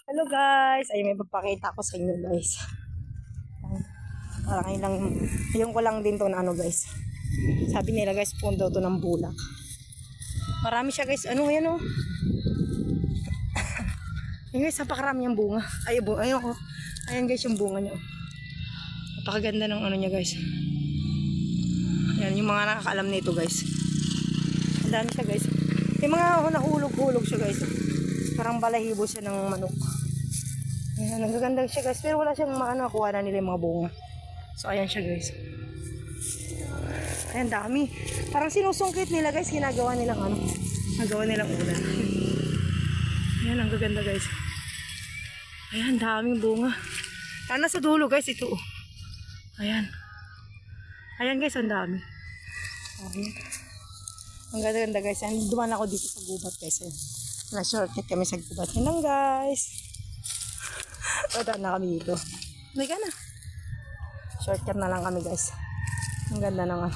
Hello guys! Ay, may papakita ko sa inyo guys. Parang lang, yung ko lang din to na ano guys. Sabi nila guys, pundo to ng bulak. Marami siya guys. Ano yan oh? Ayun guys, napakarami yung bunga. Ay, ayun ko. Ayan guys yung bunga niya. Napakaganda ng ano niya guys. Yan, yung mga nakakaalam nito guys. Ang dami siya guys. Yung mga nahulog-hulog siya guys. Parang balahibo siya ng manok. Ayan, nagaganda siya guys. Pero wala siyang maano, kuha na nila yung mga bunga. So, ayan siya guys. Ayan, dami. Parang sinusungkit nila guys. Ginagawa nilang ano. Nagawa nilang ulan. Ayan, ang gaganda guys. Ayan, daming bunga. Sana sa dulo guys, ito. Ayan. Ayan guys, ang dami. Ayan. Ang ganda guys. Ayan, duman ako dito sa gubat guys. Na-shortcut kami sa gubat. Ayan lang guys. Wala na kami dito. May ka na. Shortcut na lang kami guys. Ang ganda naman.